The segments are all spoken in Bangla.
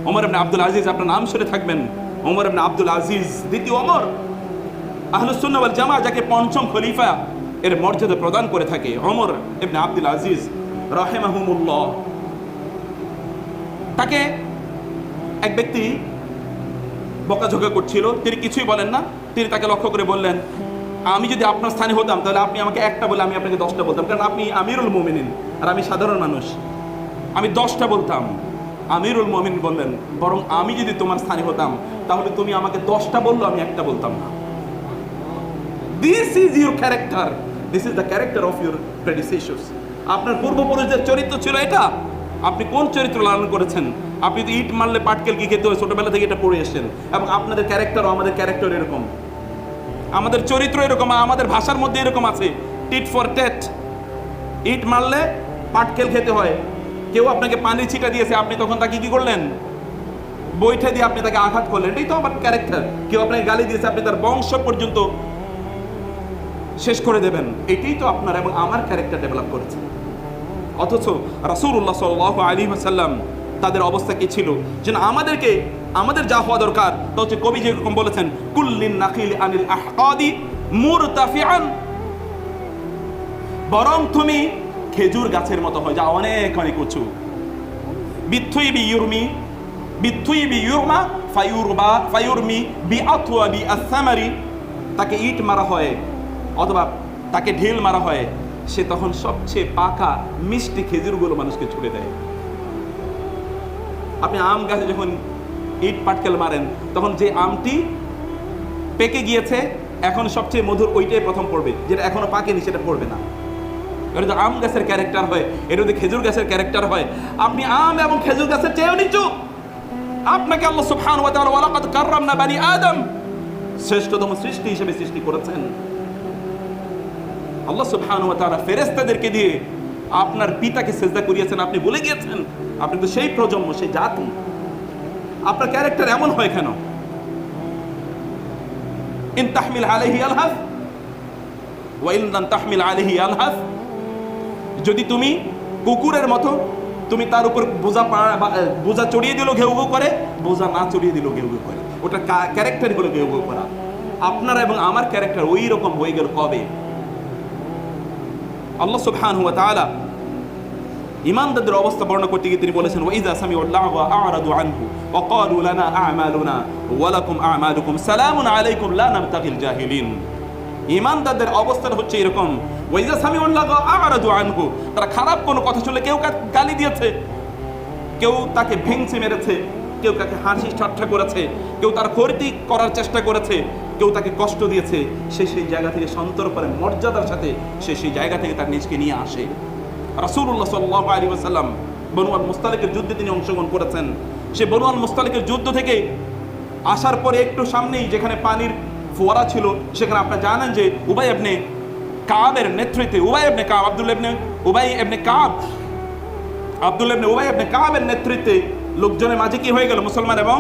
ওমর ইবনে আব্দুল আজিজ, আপনার নাম শুনে থাকবেন, ওমর ইবনে আব্দুল আজিজ দ্বিতীয় ওমর, আহলুস সুন্নাহ ওয়াল জামাআহ যাকে পঞ্চম খলিফা এর মর্যাদা প্রদান করে থাকে, ওমর ইবনে আব্দুল আজিজ রাহিমাহুমুল্লাহ। তাকে এক ব্যক্তি বকাঝকা করছিল, তিনি কিছুই বলেন না। তিনি তাকে লক্ষ্য করে বললেন, আমি যদি আপনার স্থানে হতাম তাহলে আপনি আমাকে একটা বলে আমি আপনাকে 10টা বলতাম, কারণ আপনি আমিরুল মুমিনিন আর আমি সাধারণ মানুষ, আমি 10টা বলতাম। আমিরুল মুমিনিন বললেন, বরং আমি যদি তোমার স্থানে হতাম তাহলে তুমি আমাকে 10টা বললো, আমি একটা বলতাম না। This is your character, this is the character of your predecessors. আপনার পূর্বপুরুষদের চরিত্র ছিল এটা। আপনি কোন চরিত্র লালন করেছেন? আপনি তো ইট মারলে পাটকেল কি খেতে হয়, ছোটবেলা থেকে এটা পড়ে এসেছেন। এবং আপনাদের ক্যারেক্টারও আমাদের ক্যারেক্টার এরকম, আমাদের চরিত্র এরকম, আমাদের ভাষার মধ্যে এরকম আছে, টিট ফর টেট। ইট মারলে পাটকেল খেতে হয়। কেউ আপনাকে পানি ছিটা দিয়েছে, আপনি তখন তাকে কি করলেন? বৈঠা দিয়ে আপনি তাকে আঘাত করলেন। এটাই তো আমার ক্যারেক্টার। কেউ আপনাকে গালি দিয়েছে, আপনি তার বংশ পর্যন্ত শেষ করে দেবেন। এটাই তো আপনার এবং আমার ক্যারেক্টার ডেভেলপ করেছে। অথচ রাসূলুল্লাহ সাল্লাল্লাহু আলাইহি ওয়াসাল্লাম তাদের অবস্থা কি ছিল? যেন আমাদেরকে, আমাদের যা হওয়া দরকার তা হচ্ছে, কবি যেরকম বলেছেন, কুল্লিন নাখিল আনিল আহকাদি মুরতাফিআন, বরং তুমি খেজুর গাছের মতো হয় যা অনেক অনেক উঁচু। বিথুইবি ইউরমি, বিথুইবি ইউরমা ফায়ুরবা ফায়ুরমি বিআতওয়াবি আস-সামারি, তাকে ইট মারা হয় অথবা তাকে ঢিল মারা হয়, সে তখন সবচেয়ে পাকা মিষ্টি খেজুরগুলো মানুষকে ছুড়ে দেয়। আপনি আম গাছে যখন ইট পাটকেল মারেন, তখন যে আমটি পেকে গিয়েছে এখন সবচেয়ে মধুর ওইটাই প্রথম পড়বে, যেটা এখনো পাকেনি সেটা পড়বে না। এটা তো আম গাছের ক্যারেক্টার হয়, এটা যদি খেজুর গাছের ক্যারেক্টার হয়, আপনি আম এবং খেজুর গাছের চেয়েও নিচু। আপনাকে আল্লাহ সুবহানাহু ওয়া তাআলা ওয়ালাকাদ কাররামনা বানি আদম, শ্রেষ্ঠতম সৃষ্টি হিসেবে সৃষ্টি করেছেন। আল্লাহ সুবহানাহু ওয়া তাআলা ফেরেশতাদেরকে দিয়ে আপনার পিতাকে সিজদা করিয়েছেন, আপনি ভুলে গিয়েছেন? আপনি তো সেই প্রজন্ম, সেই জাতি। আপনার ক্যারেক্টার এমন হয় কেন? ইন তাহমিল আলাইহি আলহাস ওয়া ইন লাম তাহমিল আলাইহি আলহাস, যদি তুমি কুকুরের মতো তুমি তার উপর বোঝা চড়িয়ে দিল ঘেউ ঘেউ করে, বোঝা না চড়িয়ে দিল ঘেউ ঘেউ করে, ওটা ক্যারেক্টার হলো ঘেউ ঘেউ করা। আপনার এবং আমার ক্যারেক্টার ওই রকম হয়ে গেল কবে? আল্লাহ সুবহানাহু ওয়া তাআলা ঈমানদারদের অবস্থা বর্ণনা করতে গিয়ে তিনি বলেছেন, ওয়া ইযা সামিউল লাগওয়া আ'রাদু আনহু ওয়া ক্বালু লানা আ'মালুনা ওয়া লাকুম আ'মালুকুম সালামুন আলাইকুম লা নাবতাগিল জাহিলিন। ঈমানদারদের অবস্থাটা হচ্ছে এরকম, ওয়া ইযা সামিউল লাগওয়া আ'রাদু আনহু, তারা খারাপ কোনো কথা শুনলে, কেউ গালি দিয়েছে, কেউ তাকে ভেঙচি মেরেছে, কেউ তাকে হাসি ঠাট্টা করেছে, কেউ তার ক্ষতি করার চেষ্টা করেছে, কেউ তাকে কষ্ট দিয়েছে, সে সেই জায়গা থেকে সন্তর্পণে মর্যাদার সাথে সে সেই জায়গা থেকে তার নিজকে নিয়ে আসে। রাসূলুল্লাহ সাল্লাল্লাহু আলাইহি ওয়াসাল্লাম বনু আল মুস্তালিকের যুদ্ধে তিনি অংশগ্রহণ করেছেন। সে বনু আল মুস্তালিকের যুদ্ধ থেকে আসার পরে একটু সামনেই যেখানে পানির ফোয়ারা ছিল, সেখানে আপনারা জানেন যে উবাই ইবনে কাবের নেতৃত্বে, আব্দুল্লাহ ইবনে উবাই ইবনে কাবের নেতৃত্বে লোকজনের মাঝে কি হয়ে গেল, মুসলমান এবং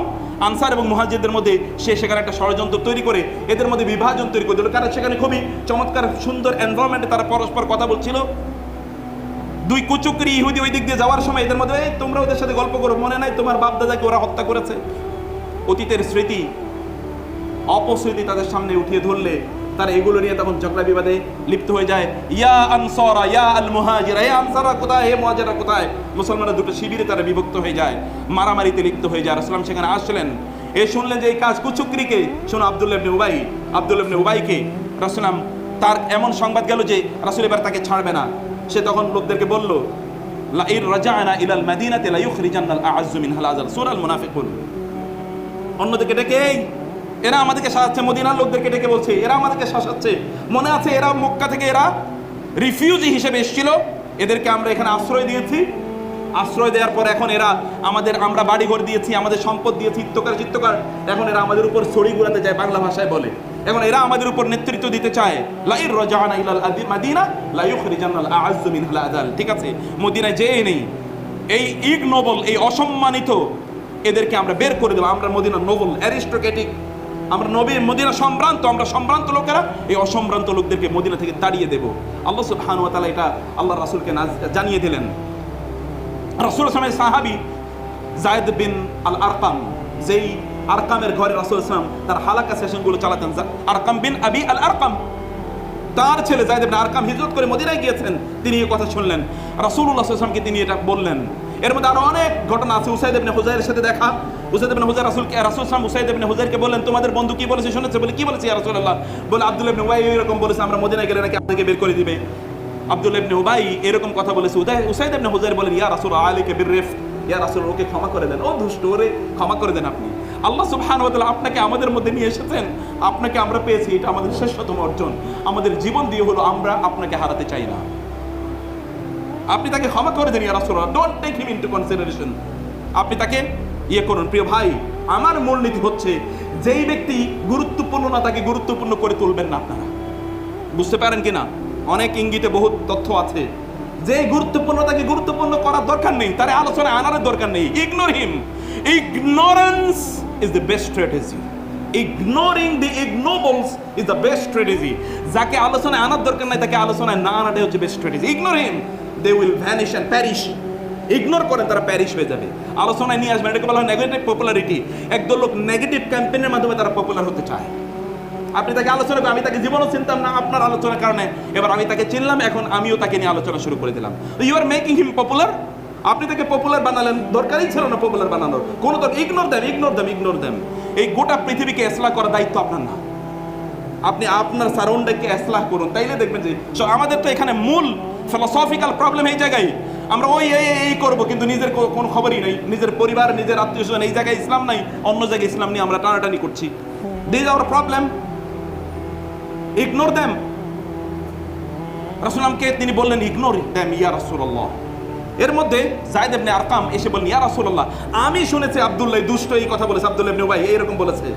আনসার এবং মুহাজিরদের মধ্যে সে সেখানে একটা ষড়যন্ত্র তৈরি করে এদের মধ্যে বিভাজন তৈরি করে দিল। কারণ সেখানে খুবই চমৎকার সুন্দর এনভায়রনমেন্টে তারা পরস্পর কথা বলছিল। দুই কুচুকরি ইহুদি ওই দিক দিয়ে যাওয়ার সময় এদের মধ্যে, তোমরা ওদের সাথে গল্প করো, মনে নাই তোমার বাপ দাদাকে ওরা হত্যা করেছে? অতীতের স্মৃতি অপস্মৃতি তাদের সামনে উঠিয়ে ধরলে তারা এগুলো নিয়ে তখন ঝগড়া বিবাদে লিপ্ত হয়ে যায়। ইয়া আনসারা ইয়া আল মুহাজিরা, হে আনসাররা কোথায়, হে মুহাজিররা কোথায়? মুসলমানরা দুটো শিবিরে তারা বিভক্ত হয়ে যায়, মারামারিতে লিপ্ত হয়ে যায়। রাসূলুল্লাহ সেখানে আসলেন, শুনলেন যে এই কাজ কুচুকরিকে, শোনো আব্দুল্লাহ ইবনে উবাইকে রাসূলুল্লাহ তার এমন সংবাদ গেল যে রাসূল এবার তাকে ছাড়বে না। সে তখন লোকদেরকে বলল, লা ইর রাজা'না ইলাল মাদিনাতি লা ইখরিজান্নাল আ'আজ্জু মিনহাল আযাল, সূরা আল মুনাফিকুন। অন্যদিকে ডেকে এরা আমাদেরকে শাসাচ্ছে, মদিনার লোকদেরকে ডেকে বলছে এরা আমাদেরকে শাসাচ্ছে। মনে আছে এরা মক্কা থেকে এরা রিফিউজি হিসেবে এসেছিল, এদেরকে আমরা এখানে আশ্রয় দিয়েছি, আশ্রয় দেওয়ার পর এখন এরা আমরা বাড়িঘর দিয়েছি, আমাদের সম্পদ দিয়েছি, চিত্তকার, এখন এরা আমাদের উপর ছড়ি ঘুরাতে চায়, বাংলা ভাষায় বলে। এখন এরা আমাদের উপর নেতৃত্ব দিতে চায়। লা ইর রাজা'না ইলাল মাদিনা লা ইখরিজান্নাল আ'আজ্জু মিনহাল আযাল। ঠিক আছে, মদিনায় যেয়ে নেই, এই ইগনোবল, এই অসম্মানিত এদেরকে আমরা বের করে দেবো। আমরা মদিনা নোবেল, অ্যারিস্টোক্রেটিক, আমরা নবী মদিনা সম্ভ্রান্ত, আমরা সম্ভ্রান্ত লোকেরা এই অসম্ভ্রান্ত লোকদেরকে মদিনা থেকে তাড়িয়ে দেব। আল্লাহ সুবহানাহু ওয়া তাআলা এটা আল্লাহর রাসূলকে জানিয়ে দিলেন। রাসূল সাল্লাল্লাহু আলাইহি সাহাবী যায়েদ বিন আল আরকাম, যেই আরকামের ঘরে রাসূল সাল্লাল্লাহু আলাইহি ওয়াসাল্লাম তার হালাকা সেশনগুলো চালাতেন, আরকাম বিন আবি আল আরকাম, তার ছেলে যায়েদ ইবনে আরকাম হিজরত করে মদিনায় গিয়েছেন। তিনি এই কথা শুনলেন, রাসূলুল্লাহ সাল্লাল্লাহু আলাইহি ওয়াসাল্লামকে তিনি এটা বললেন। এর মধ্যে আরো অনেক ঘটনা আছে। উসাইদ ইবনে হুযাইরের সাথে দেখা, উসাইদ ইবনে হুযাইর রাসূল সাল্লাল্লাহু উসাইদ ইবনে হুযাইরকে বললেন, তোমাদের বন্ধু কি বলেছে শুনেছে? বলে কি বলেছে ইয়া রাসূলুল্লাহ? বলে আব্দুল্লাহ ইবনে উবাই এরকম বলেছে, আমরা মদিনায় গেলে নাকি আপনাকে বের করে দিবে। আব্দুল্লাহ ইবনে উবাই এরকম কথা বলেছে। উসাইদ ইবনে হুযাইর বলেন, ইয়া রাসূল আলাইকা বিররিফক, ইয়া রাসূল ওকে ক্ষমা করে দেন, ও দুষ্ট, ওরে ক্ষমা করে দেন আপনি। আল্লাহ সুবহানাহু ওয়া তাআলা আপনাকে আমাদের মধ্যে নিয়ে এসেছেন, আপনাকে আমরা পেয়েছি, এটা আমাদের শ্রেষ্ঠতম অর্জন। আমাদের জীবন দিয়ে হলো আমরা আপনাকে হারাতে চাই না। আপনি তাকে ক্ষমা করে দেন ইয়া রাসূলুল্লাহ, don't take him into consideration. আপনি তাকে করুন। প্রিয় ভাই, আমার মূলনীতি হচ্ছে যেই ব্যক্তি গুরুত্বপূর্ণ না তাকে গুরুত্বপূর্ণ করে তুলবেন না। আপনারা বুঝতে পারেন কিনা? অনেক ইঙ্গিতে বহুত তথ্য আছে। যে গুরুত্বপূর্ণ তাকে গুরুত্বপূর্ণ করার দরকার নেই, তার আলোচনায় আনার দরকার নেই। Ignore him. Ignorance is the best strategy. Ignoring the ignobles is the best strategy. যাকে আলোচনায় আনার দরকার নাই তাকে আলোচনায় না আনাটাই হচ্ছে best strategy. Ignore him, they will vanish and perish. Ignore করেন, তারা প্যারিশ হয়ে যাবে। আলোচনায় নিয়ে আসবেন, এটাকে বলা হয় নেগেটিভ পপুলারিটি। একদল লোক নেগেটিভ ক্যাম্পেইনের মাধ্যমে তারা পপুলার হতে চায়। আপনি তাকে আলোচনা করেন, আমি তাকে জীবনও চিনতাম না, আপনার আলোচনার কারণে এবার আমি তাকে চিনলাম, এখন আমিও তাকে নিয়ে আলোচনা শুরু করে দিলাম। You are making him popular. আপনি তাকে পপুলার বানালেন, দরকারই ছিল না পপুলার বানানোর কোনো দরকার। Ignore them, ignore them, ignore them. এই গোটা পৃথিবীকে ইসলাহ করার দায়িত্ব আপনার না। আপনি আপনার সারাউন্ডিংকে ইসলাহ করুন, তাইলে দেখবেন যে আমাদের তো এখানে মূল ফিলোসফিক্যাল প্রবলেম এই জায়গায়। আমরা ওই এই করব, কিন্তু নিজের কোনো খবরই নেই, নিজের পরিবার, নিজের আত্মীয় স্বজন, এই জায়গায় ইসলাম নাই, অন্য জায়গায় ইসলাম নিয়ে আমরা টানাটানি করছি। This is our problem. Ignore them. রাসূলকে তিনি বললেন, ইগনোর দেম ইয়া রাসূলুল্লাহ। এর মধ্যে যায়েদ ইবনে আরকাম এসে বললেন, ইয়া রাসূলুল্লাহ, আমি শুনেছি আব্দুল্লাহ দুষ্ট এই কথা বলেছে, আব্দুল্লাহ ইবনে উবাই এরকম বলেছে।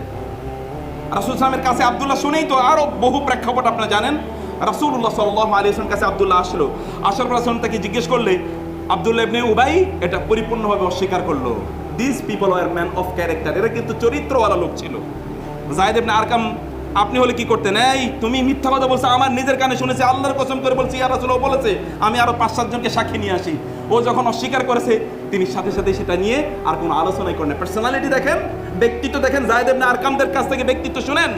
রাসূল সাল্লাল্লাহু কাছে আব্দুল্লাহ শুনেই তো আরো বহু প্রেক্ষাপট আপনারা জানেন। রাসূলুল্লাহ সাল্লাল্লাহু আলাইহি ওয়াসাল্লাম কাছে আব্দুল্লাহ আসলো, আসার পর রাসূল তাকে জিজ্ঞেস করলে, আব্দুল্লাহ ইবনে উবাই এটা পরিপূর্ণভাবে অস্বীকার করলো। This people are man of character, এরা কিন্তু চরিত্রওয়ালা লোক ছিল। যায়েদ ইবনে আরকাম আপনি হলে কি করতেন? এই তুমি মিথ্যা কথা বলছো, আমার নিজের কানে শুনেছি, আল্লাহর কসম করে বলছি ইয়া রাসূল ও বলেছে, আমি আরো 5-7 জনকে সাক্ষী নিয়ে আসি। ও যখন অস্বীকার করেছে তিনি সাথে সাথে সেটা নিয়ে আর কোনো আলোচনাই করেন না। পার্সোনালিটি দেখেন, ব্যক্তিত্ব দেখেন। যায়েদ ইবনে আরকামদের কাছ থেকে ব্যক্তিত্ব শুনেন,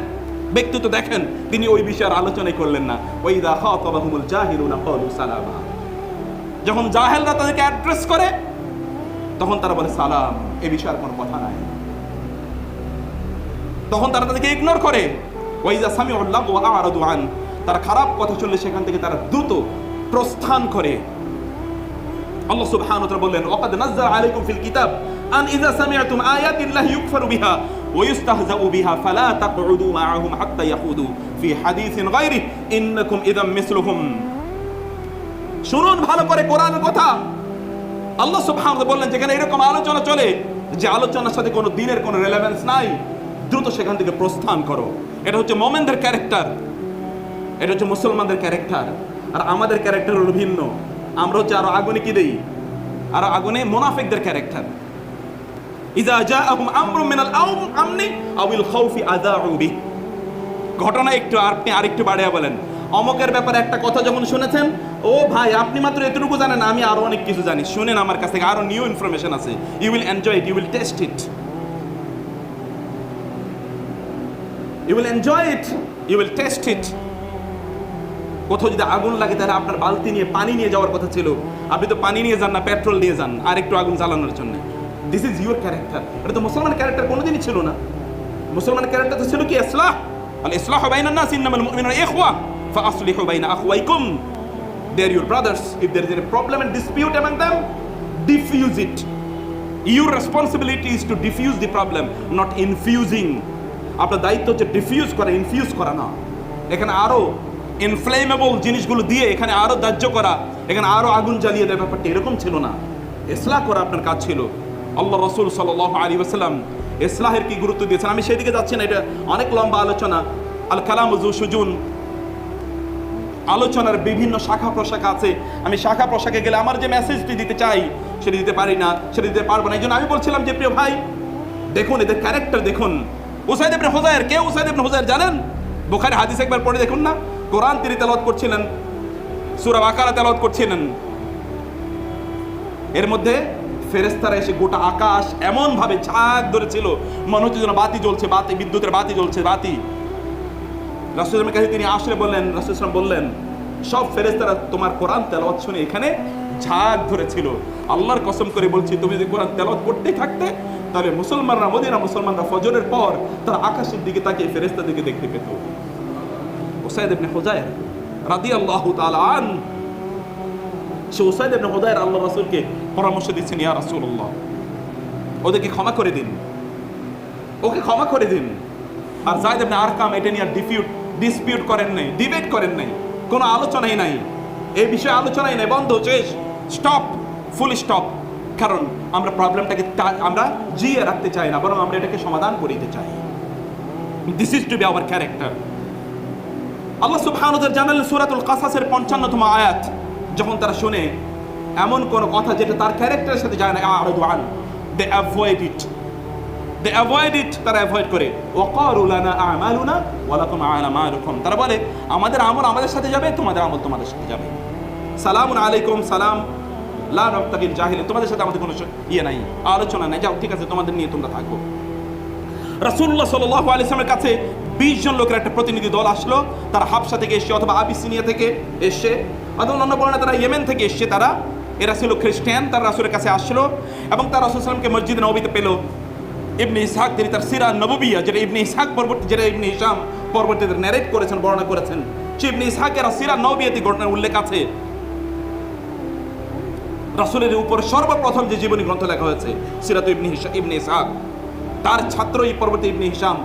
ব্যক্তিত্ব দেখেন। তিনি ওই বিষয়ে আলোচনাই করলেন না। ওয়াইদা খাতাবাহুমুল জাহিলুনা ক্বালু সালামা। যখন জাহেলরা তাদেরকে অ্যাড্রেস করে তখন তারা বলে সালাম, এই বিষয়ে আর কোনো কথা নাই। তখন তারা তাদেরকে ইগনোর করে। ওয়াইজা সামিউল লাগু ওয়া আরাদু আন, তারা খারাপ কথা শুনলে সেখান থেকে তারা দ্রুত প্রস্থান করে। আল্লাহ সুবহানাহু ওয়া তাআলা বললেন, ওয়াকাদ নাযালা আলাইকুম ফিল কিতাব আন ইযা সামি'তুম আয়াতিল্লাহি ইউকফারু বিহা ওয়া ইস্তাহজাউ বিহা ফালা তাকউদু মা'আহুম হাত্তা ইয়াখুদু ফি হাদিসিন গায়রিহি ইন্নাকুম ইযাম মিসলুহুম। শুনুন ভালো করে কোরআনের কথা। আল্লাহ সুবহানাহু ওয়া তাআলা বললেন, যেখানে এরকম আলোচনা চলে যে আলোচনার সাথে কোনো দিনের কোনো রেলেভেন্স নাই, দ্রুত সেখান থেকে প্রস্থান করো। এটা হচ্ছে মুমিনদের ক্যারেক্টার, এটা হচ্ছে মুসলমানদের ক্যারেক্টার। আর আমাদের ক্যারেক্টার হলো ভিন্ন। আমরা হচ্ছে আরো আগুনে কি দেই, আরো আগুনে মুনাফিকদের ক্যারেক্টার। ইযা জাআহুম আমরুম মিনাল আমনি আওয়াল খাউফি আযাউ বি। ঘটনা একটু আপনি আরেকটু বাড়িয়ে বলেন, অমকের ব্যাপারে একটা কথা যখন শুনেছেন, ও ভাই আপনি মাত্র এতটুকু জানেন, আমি আরো অনেক কিছু জানি, শুনেন আমার কাছ থেকে আরো নিউ ইনফরমেশন আছে। You will enjoy it, you will taste it, you will enjoy it, you will test it. কোথাও যদি আগুন লাগে তাহলে আপনার বালতি নিয়ে পানি নিয়ে যাওয়ার কথা ছিল, আপনি তো পানি নিয়ে যান না, পেট্রোল নিয়ে যান আর একটু আগুন জ্বালানোর জন্য। This is your character. এটা তো মুসলমান ক্যারেক্টার কোনোদিনই ছিল না। মুসলমানের ক্যারেক্টার তো ছিল কি ইসলাহ। আল ইসলাহু বাইনান নাস, ইন্নামাল মুমিনুনা ইখওয়া ফাআসলিহু বাইনা আখওয়াইকুম। They are your brothers. If there is any problem and dispute among them, diffuse it. Your responsibility is to diffuse the problem, not infusing. আপনার দায়িত্ব হচ্ছে ডিফিউজ করা, ইনফিউজ করা না। এখানে আরো ইনফ্লেমেবল জিনিসগুলো দিয়ে এখানে আরো দাহ্য করা, এখানে আরো আগুন জ্বালিয়ে দেওয়ার ব্যাপারটা এরকম ছিল না। ইসলাহ করা আপনার কাজ ছিল। আল্লাহ রাসূল সাল্লাল্লাহু আলাইহি ওয়াসাল্লাম ইসলাহের কি গুরুত্ব দিয়েছেন, আমি সেদিকে যাচ্ছি না, এটা অনেক লম্বা আলোচনা। আল কালামু যু সুজুন, আলোচনার বিভিন্ন শাখা প্রশাখা আছে। আমি শাখা প্রশাখে গেলে আমার যে মেসেজটি দিতে চাই সেটা দিতে পারি না, সেটা দিতে পারবো না। এই জন্য আমি বলছিলাম যে প্রিয় ভাই দেখুন এদের ক্যারেক্টার দেখুন। উসাইদ ইবনে হুযাইর, কে উসাইদ ইবনে হুযাইর জানেন? বুখারী হাদিস একবার পড়ে দেখুন না। কোরআন তিনি তেলাওয়াত করছিলেন, সূরা বাকারা তেলাওয়াত করছিলেন। এর মধ্যে ফেরেশতারা এসে গোটা আকাশ এমন ভাবে ঝাঁক ধরেছিল, মনে হচ্ছে যেন বাতি জ্বলছে, বাতি, বিদ্যুতের বাতি জ্বলছে, বাতি। রাসূল সাল্লাল্লাহু আলাইহি ওয়াসাল্লামের কাছে তিনি আসলে বললেন, রাসূল সাল্লাল্লাহু আলাইহি ওয়াসাল্লাম বললেন, সব ফেরেশতারা তোমার কোরআন তেলাওয়াত শুনে এখানে ঝাঁক ধরেছিল। আল্লাহর কসম করে বলছি, তুমি যদি কোরআন তেলাওয়াত করতে থাকতে, তাহলে মুসলমানরা ফজরের পর তারা আকাশের দিকে তাকিয়ে ফেরেশতাদেরকে দেখতে পেত। উসাইদ ইবনে হুযায়র রাদিয়াল্লাহু তাআলা আনহু, সে উসাইদ ইবনে হুযায়র আল্লাহর রাসূলকে পরামর্শ দিচ্ছেন, ইয়া রাসূলুল্লাহ, ওদেরকে ক্ষমা করে দিন, ওকে ক্ষমা করে দিন। আর যায়েদ ইবনে আরকাম এটা নিয়ে ডিসপিউট করেন নাই, ডিবেট করেন নাই, কোনো আলোচনাই নাই, এই বিষয়ে আলোচনাই নাই, বন্ধ, শেষ, স্টপ, ফুল স্টপ। কারণ আমরা প্রবলেমটাকে আমরা জিয়ে রাখতে চাই না, বরং আমরা এটাকে সমাধান করে দিতে চাই। This is to be our character. Allah সুবহানাহু ওয়া তাআলা জানালেন সূরাতুল কাসাসের 55তম আয়াত, যখন তারা শুনে এমন কোন কথা যেটা তার ক্যারেক্টারের সাথে যায় না, আ'রিদু আন, দে অ্যাভয়েড ইট, তারা অ্যাভয়েড করে। ওয়াকালু লানা আমালুনা ওয়া লাকুম আমালুকুম, তারা বলে আমাদের আমল আমাদের সাথে যাবে, তোমাদের আমল তোমাদের সাথে যাবে। সালামুন আলাইকুম, সালাম, লা নাবতাগিল জাহিলিন, তোমাদের সাথে আমাদের কোনো নাই, আলোচনা নাই, যাও ঠিক আছে, তোমাদের নিয়ে তোমরা থাকো। রাসূলুল্লাহ সাল্লাল্লাহু আলাইহি ওয়াসাল্লামের কাছে 20 জন লোকের একটা প্রতিনিধি দল আসলো। তারা হাবশা থেকে এসে, অথবা আবিসিনিয়া থেকে এসে, অথবা অন্য বর্ণনা তারা ইয়েমেন থেকে এসে, এরা ছিল খ্রিস্টান। তারা রাসূলের কাছে আসলো এবং তারা রাসূল সাল্লাল্লাহু আলাইহি ওয়াসাল্লামকে মসজিদে নববীতে পেল। ইবনে ইসহাক তিনি তার সিরা নববিয়া, যেটা ইবনে ইসহাক পরবর্তী, যেটা ইবনে হিশাম পরবর্তীতে ন্যারেট করেছেন, বর্ণনা করেছেন, সেই ইবনে ইসহাকের সিরা নববিয়াতে ঘটনার উল্লেখ আছে। রাসূলের উপর সর্বপ্রথম যে জীবনী গ্রন্থ লেখা হয়েছে সিরাত ইবনে ইসহাক, তার ছাত্র এই পরবর্তী ইবনে হিশাম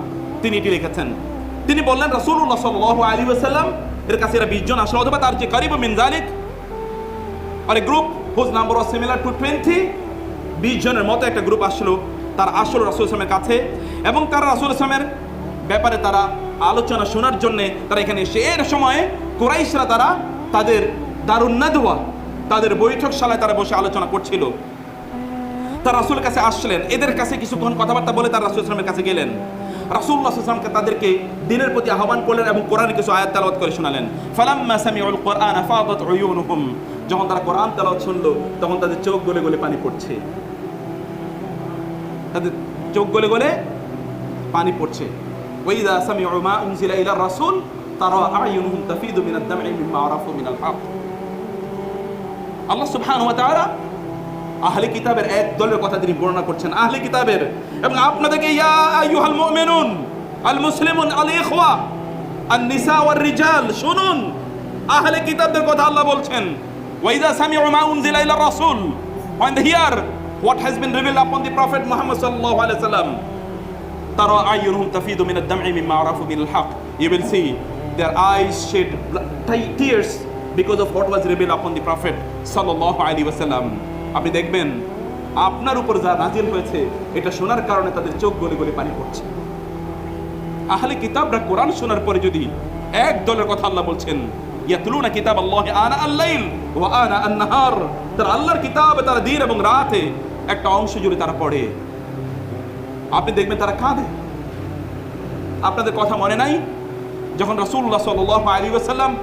তিনি এটি লিখেছেন। তিনি বললেন রাসূলুল্লাহ সাল্লাল্লাহু আলাইহি ওয়াসাল্লাম এর কাছে এরা 20 জন আসলো, অথবা তার যে করিব মিন যালিক, are a group whose number was similar to 20, 20 জনের মতো একটা গ্রুপ আসলো। তারা আসলো রাসূল সাল্লাল্লাহু আলাইহি ওয়াসাল্লামের কাছে এবং তারা রাসূল সাল্লাল্লাহু আলাইহি ওয়াসাল্লামের ব্যাপারে তারা আলোচনা শোনার জন্য তারা এখানে এসে, এর সময়ে কুরাইশরা তারা তাদের দারুন নাদওয়া, তাদের বৈঠকশালায় তারা বসে আলোচনা করছিল। তারা রাসূলের কাছে আসলেন, এদের কাছে কিছুক্ষণ কথাবার্তা বলে তারা রাসূল সাল্লাল্লাহু আলাইহি ওয়াসাল্লামের কাছে গেলেন। রাসূলুল্লাহ সাল্লাল্লাহু আলাইহি ওয়াসাল্লাম তাদেরকে দ্বীনের প্রতি আহ্বান করলেন এবং কোরআনের কিছু আয়াত তেলাওয়াত করে শোনালেন। ফালাম্মা সামিউল কুরআন ফাদাত উয়ুনুহুম, যখন তারা কোরআন তেলাওয়াত শুনলো তখন তাদের চোখ গলে গলে পানি পড়ছে, তাদের চোখ গলে গলে পানি পড়ছে। ওয়াইদা সামিউ মা উনজিলা ইলা রাসূল তারা আয়ুনুহুম তাফিদু মিনাদ দাম'i মিম্মা আরাফু মিনাল হক। আল্লাহ সুবহানাহু ওয়া তাআলা আহলে কিতাবের এক দলের কথা তিনি বর্ণনা করছেন, আহলে কিতাবের, এবং আপনাদেরকে ইয়া আইয়ুহাল মুমিনুন আল মুসলিমুন আল ইখওয়া আন নিসা ওয়ার রিজাল, শুনুন, আহলে কিতাবদের কথা আল্লাহ বলছেন। ওয়াইদা সামিউ মা উনজিলা ইলা রাসূল, when they hear what has been revealed upon the prophet Muhammad sallallahu alaihi wasallam, tara ayyunuhum tafidu min ad-dam'i mimma arafu min al-haq, you will see their eyes shed tears because of what was revealed upon the prophet sallallahu alaihi wasallam. আপনি দেখবেন আপনার উপর যা নাজিল হয়েছে এটা শোনার কারণে তাদের চোখ গলে গলে পানি পড়ছে। আহলে কিতাবরা কোরআন শোনার পরে যদি এক দলের কথা আল্লাহ বলছেন, ইয়াতলুনা কিতাবাল্লাহি আনা আল-লাইল ওয়া আনা আন-নাহার, তারা আল্লাহর কিতাব তারা দিন এবং রাতে একটা অংশ জুড়ে তারা পড়ে, আপনি দেখবেন তারা কাঁদে। আপনাদের কথা মনে নাই যখন রাসূলুল্লাহ সাল্লাল্লাহু আলাইহি ওয়াসাল্লাম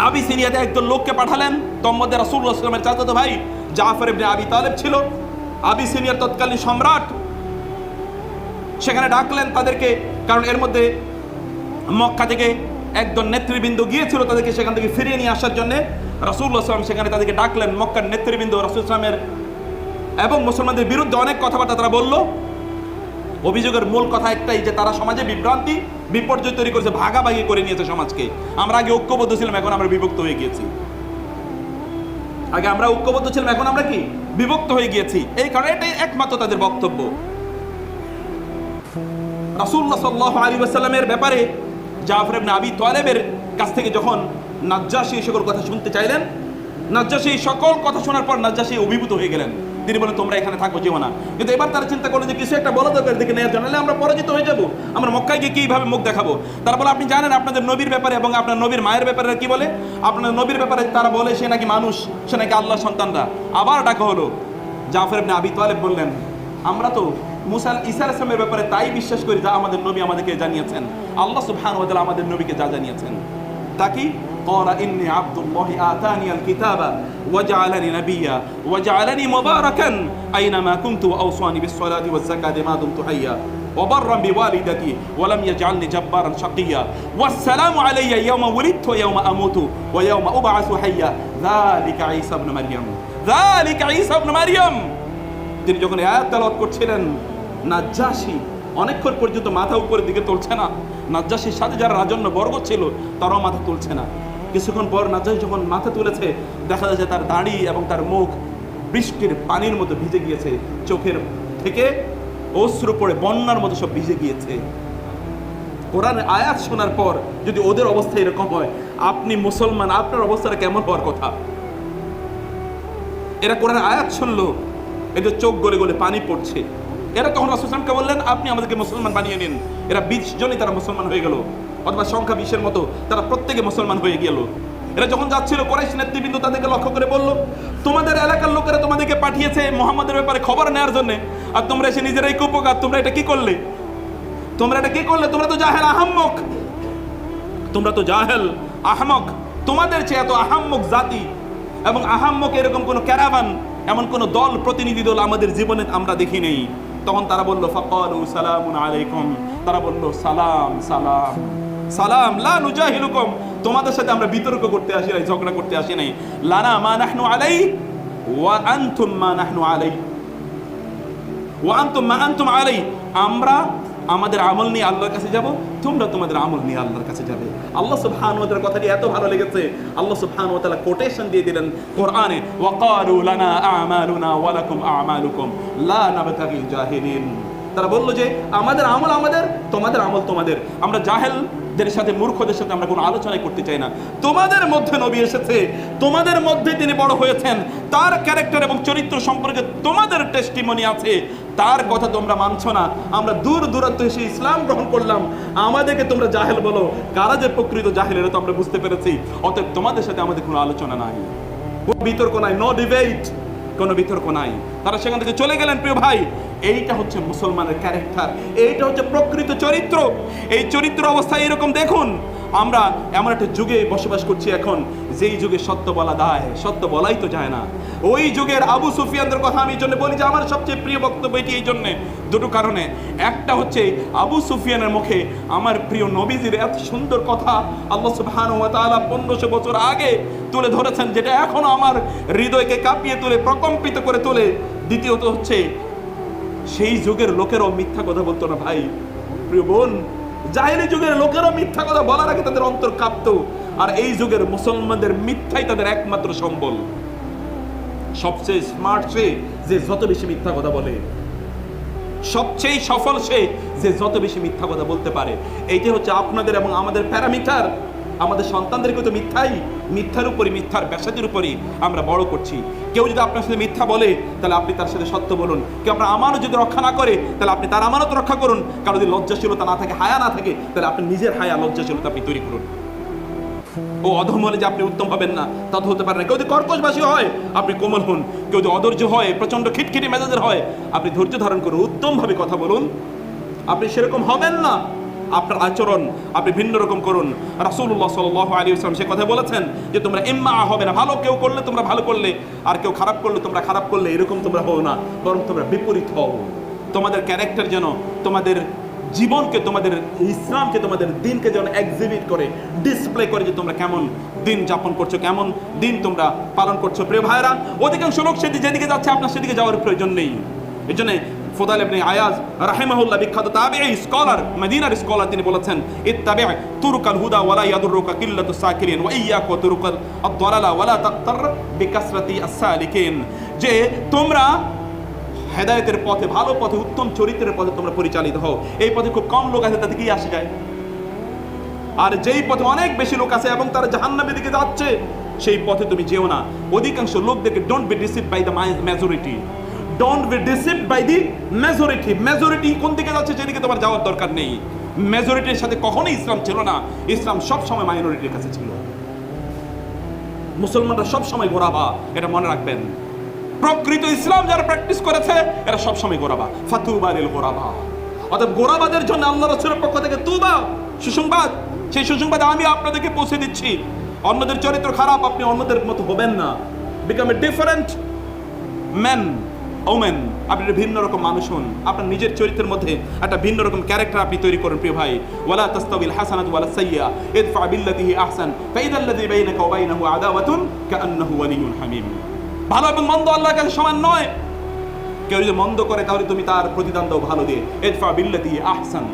আবিসিনিয়াতে একদল লোককে পাঠালেন, তোর মধ্যে রাসূলুল্লাহ সাল্লাল্লাহু আলাইহি ওয়াসাল্লামের চাচাতো ভাই জাফর ইবনে আবি তালেব ছিল, আবিসিনিয়ার তৎকালীন সম্রাট। সেখানে ডাকলেন তাদেরকে, কারণ এর মধ্যে মক্কা থেকে একদল নেতৃবৃন্দ গিয়েছিল তাদেরকে সেখান থেকে ফিরিয়ে নিয়ে আসার জন্য। রাসূলুল্লাহ সাল্লাল্লাহু আলাইহি ওয়াসাল্লাম সেখানে তাদেরকে ডাকলেন। মক্কার নেতৃবৃন্দ রাসূল সাল্লাল্লাহু আলাইহি ওয়াসাল্লামের এবং মুসলমানদের বিরুদ্ধে অনেক কথাবার্তা তারা বলল। অভিযোগের মূল কথা একটাই, যে তারা সমাজে বিভ্রান্তি বিপর্যয় তৈরি করেছে, ভাগাভাগি করে নিয়েছে সমাজকে। আমরা আগে ঐক্যবদ্ধ ছিলাম, এখন আমরা বিভক্ত হয়ে গিয়েছি। আগে আমরা ঐক্যবদ্ধ ছিলাম, এখন আমরা কি বিভক্ত হয়ে গিয়েছি। এই কারণে এটাই একমাত্র তাদের বক্তব্য। রাসূলুল্লাহ সাল্লাল্লাহু আলাইহি ওয়াসাল্লামের ব্যাপারে জাফর ইবনে আবি তালেবের কাছ থেকে যখন নাজ্জাশী সকল কথা শুনতে চাইলেন, নাজ্জাশী সকল কথা শোনার পর নাজ্জাশী অভিভূত হয়ে গেলেন। তিনি বলেন তোমরা এখানে থাকো, যেও না। কিন্তু এবার তারা চিন্তা করলেন যে কিছু একটা বলা দরকার, দিকে নেওয়ার জন্য, আমরা পরাজিত হয়ে যাব, আমরা মক্কায় গিয়ে কিভাবে মুখ দেখাবো। তারা বলে আপনি জানেন আপনাদের নবীর ব্যাপারে এবং আপনার নবীর মায়ের ব্যাপারে কি বলে? আপনার নবীর ব্যাপারে তারা বলে সে নাকি মানুষ, সে নাকি আল্লাহ সন্তানরা। আবার ডাকা হলো। জাফর ইবনে আবি তালেব বললেন আমরা তো ঈসা আলাইহিস সালামের ব্যাপারে তাই বিশ্বাস করি যা আমাদের নবী আমাদেরকে জানিয়েছেন, আল্লাহ সুবহানাহু ওয়া তাআলা আমাদের নবীকে যা জানিয়েছেন। তা কি? قال إني عبد الله آتاني الكتاب وجعلني نبيا وجعلني مباركا أينما كنت وأوصاني بالصلاة والزكاة ما دمت حيا وبرا بوالدتي ولم يجعلني جبارا شقيا والسلام علي يوم ولدت ويوم أموت ويوم أبعث حيا ذلك عيسى ابن مريم ذلك عيسى ابن مريم তিনি যখন এই আয়াত তেলাওয়াত করছিলেন, নাজ্জাশী অনেকক্ষণ পর্যন্ত মাথা উপরের দিকে তুলছে না। নাজ্জাশীর সাথে যারা রাজন্য বর্গ ছিল তারাও মাথা তুলছে না। কিছুক্ষণ পর নাজ্জাশী যখন মাথা তুলেছে, দেখা যাচ্ছে তার দাড়ি এবং তার মুখ বৃষ্টির পানির মতো ভিজে গিয়েছে, চোখের থেকে অশ্রু পড়ে বন্যার মতো সব ভিজে গিয়েছে। কোরআনের আয়াত শোনার পর যদি ওদের অবস্থা এরকম হয়, আপনি মুসলমান, আপনার অবস্থাটা কেমন হওয়ার কথা? এরা কোরআনের আয়াত শুনলো, এদের চোখ গলে গলে পানি পড়ছে। এরা তখন রাসূল সাল্লাল্লাহু আলাইহি ওয়াসাল্লামকে বললেন, আপনি আমাদেরকে মুসলমান বানিয়ে নিন। এরা 20 জনই তারা মুসলমান হয়ে গেল, অথবা সংখ্যা 20-এর মতো তারা প্রত্যেকে মুসলমান হয়ে গেল। এরা যখন যাচ্ছিল, কুরাইশ নেতৃবৃন্দ তাদেরকে লক্ষ্য করে বলল, তোমাদের এলাকার লোকেরা তোমাদেরকে পাঠিয়েছে মুহাম্মদের ব্যাপারে খবর নেওয়ার জন্য, আর তোমরা এসে নিজেরাই কুপকার। তোমরা এটা কি করলে? তোমরা তো জাহেল আহাম্মক, তোমরা তো জাহেল আহমক। তোমাদের চেয়ে এত আহাম্মক জাতি এবং আহাম্মক এরকম কোন ক্যারাভান, এমন কোন দল, প্রতিনিধি দল আমাদের জীবনে আমরা দেখি নেই। তখন তারা বলল, ফাকালু সালামুন আলাইকুম, তারা বলল সালাম সালাম সালাম, লা নুজাহিলুকুম, তোমাদের সাথে আমরা বিতর্ক করতে আসি নাই, ঝগড়া করতে আসি নাই। লানা মা নাহনু আলাই ওয়া আনতুম মা নাহনু আলাই ওয়া আনতুম মা আনতুম আলাই, আমরা আমাদের আমল নিয়ে আল্লাহর কাছে যাব, তোমরা তোমাদের আমল নিয়ে আল্লাহর কাছে যাবে। আল্লাহ সুবহানাহু ওয়া তাআলার কথাটি এত ভালো লেগেছে, আল্লাহ সুবহানাহু ওয়া তাআলা কোটেশন দিয়ে দিলেন কোরআনে, ওয়া ক্বালু লানা আমালুনা ওয়া লাকুম আমালুকুম লা নাবতাগিল জাহিলিন। তারা বলল যে আমাদের আমল আমাদের, তোমাদের আমল তোমাদের। আমরা জাহেলদের সাথে, মূর্খদের সাথে আমরা কোনো আলোচনা করতে চাই না। তোমাদের মধ্যে নবী এসেছে, তোমাদের মধ্যে তিনি বড় হয়েছেন, তার ক্যারেক্টার এবং চরিত্র সম্পর্কে তোমাদের টেস্টিমনি আছে, তার কথা তোমরা মানছো না। আমরা দূর দূরান্ত এসে ইসলাম গ্রহণ করলাম, আমাদেরকে তোমরা জাহেল বলো। কারা যে প্রকৃত জাহেল এটা তো আমরা বুঝতে পেরেছি। অতএব তোমাদের সাথে আমাদের কোনো আলোচনা নাই, কোনো বিতর্ক নাই, নো ডিবেট, কোনো বিতর্ক নাই। তারা সেখান থেকে চলে গেলেন। প্রিয় ভাই, এইটা হচ্ছে মুসলমানের ক্যারেক্টার, এইটা হচ্ছে প্রকৃত চরিত্র। এই চরিত্র অবস্থা এরকম। দেখুন, আমরা এমন একটা যুগে বসবাস করছি এখন, যেই যুগে সত্য বলা দায়, সত্য বলাই তো যায় না। ওই যুগের আবু সুফিয়ানদের কথা আমি এই জন্য বলি যে আমার সবচেয়ে প্রিয় বক্তব্য এটি এই জন্যে, দুটো কারণে। একটা হচ্ছে আবু সুফিয়ানের মুখে আমার প্রিয় নবীজির এত সুন্দর কথা আল্লাহ সুবহানাহু ওয়া তাআলা 1500 বছর আগে তুলে ধরেছেন, যেটা এখনো আমার হৃদয়কে কাঁপিয়ে তোলে, প্রকম্পিত করে তোলে। দ্বিতীয়ত হচ্ছে সেই যুগের লোকেরাও মিথ্যা কথা বলতো না ভাই, প্রিয় বোন। জাহেলি যুগের লোকেরাও মিথ্যা কথা বলার আগে তাদের অন্তর কাঁপতো, আর এই যুগের মুসলমানদের মিথ্যাই তাদের একমাত্র সম্বল। সবচেয়ে স্মার্ট সে যে যত বেশি মিথ্যা কথা বলে, সবচেয়ে সফল সে যে যত বেশি মিথ্যা কথা বলতে পারে। এইটা হচ্ছে আপনাদের এবং আমাদের প্যারামিটার। আমাদের সন্তানদেরকে তো মিথ্যার উপরই, মিথ্যার ব্যাসাদের উপরই আমরা বড় করছি। কেউ যদি আপনার সাথে মিথ্যা বলে, তাহলে আপনি তার সাথে সত্য বলুন। কেউ আপনার আমানত যদি রক্ষা না করে, তাহলে আপনি তার আমানত রক্ষা করুন। কারো যদি লজ্জাশীলতা না থাকে, হায়া না থাকে, তাহলে আপনি নিজের হায়া, লজ্জাশীলতা আপনি তৈরি করুন। ও অধম হলে যে আপনি উত্তম পাবেন না, তা তো হতে পারে না। কেউ যদি কর্কশবাসী হয়, আপনি কোমল হন। কেউ যদি অধৈর্য হয়, প্রচন্ড খিটখিটি মেজাজের হয়, আপনি ধৈর্য ধারণ করুন, উত্তমভাবে কথা বলুন। আপনি সেরকম হবেন না, আপনার আচরণ আপনি ভিন্ন রকম করুন। রাসূলুল্লাহ সাল্লাল্লাহু আলাইহি ওয়াসাল্লাম সে কথা বলেছেন যে তোমরা ইম্মা হবে না, ভালো কেউ করলে তোমরা ভালো করলে, আর কেউ খারাপ করলে তোমরা খারাপ করলে, এরকম তোমরা হও না, বরং তোমরা বিপরীত হও। তোমাদের ক্যারেক্টার যেন তোমাদের জীবনকে, তোমাদের ইসলামকে, তোমাদের দিনকে যেন এক্সিবিট করে, ডিসপ্লে করে যে তোমরা কেমন দিন যাপন করছো, কেমন দিন তোমরা পালন করছো। প্রিয় ভাইরা, অধিকাংশ লোক যেদিকে যাচ্ছে আপনার সেদিকে যাওয়ার প্রয়োজন নেই। এই জন্য ফুদাইল ইবনে আয়াজ রাহিমাহুল্লাহ, বিখ্যাত তাবিঈ স্কলার, মদিনার স্কলার, তিনি বলেছেন, ইত্তাবি' তুরুকাল হুদা ওয়ালা ইয়াদুরুকা কিল্লাতুস সাকিরিন ওয়া ইয়্যাকা ওয়া তুরুকাল আদ-দালালা ওয়ালা তাকতার বিকাসরাতি আস-সালিকিন, যে তোমরা হেদায়েতের পথে, ভালো পথে, উত্তম চরিত্রের পথে তোমরা পরিচালিত হও। এই পথে খুব কম লোক আছে, তাতে কি আসে যায়? আর যেই পথে অনেক বেশি লোক আছে এবং তারা জাহান্নামের দিকে যাচ্ছে, সেই পথে তুমি যেও না। অধিকাংশ লোকদেরকে don't be deceived by the majority, don't be deceived by the majority. Majority কোন দিকে যাচ্ছে, যেদিকে তোমার যাওয়ার দরকার নেই। মেজরিটির সাথে কখনোই ইসলাম ছিল না, ইসলাম সব সময় মাইনরিটির কাছে ছিল। মুসলমানরা সব সময় গোরাবা, এটা মনে রাখবেন। প্রকৃত ইসলাম যারা প্র্যাকটিস করেছে, এরা সব সময় গোরাবা। ফাতুবা লিল গোরাবা। অতএব গোরাবাদের জন্য আল্লাহ রাসূলের পক্ষ থেকে তুবা, সুসংবাদ, সেই সুসংবাদ আমি আপনাদেরকে পৌঁছে দিচ্ছি। অন্যদের চরিত্র খারাপ, আপনি অন্যদের মতো হবেন না। Become a different man, women. আপনি একটা ভিন্ন রকম মানুষ হন, আপনার নিজের চরিত্রের মধ্যে একটা ভিন্ন রকম ক্যারেক্টার আপনি তৈরি করুন প্রিয় ভাই। ওয়ালা তাস্তাবিল হাসানাতু ওয়ালা সাইয়্যা ইদফা বিল্লাতি হি আহসান ফাইদাল্লাযী বাইনাকা ওয়া বাইনাহু আদাওয়াতুন কাআন্নাহু ওয়ালিয়্যুন হামীম। ভালো এবং মন্দ আল্লাহর কাছে সমান নয়। কেউ যদি মন্দ করে তাহলে তুমি তার প্রতিদান দাও ভালো দিয়ে। ইদফা বিল্লাতি হি আহসান,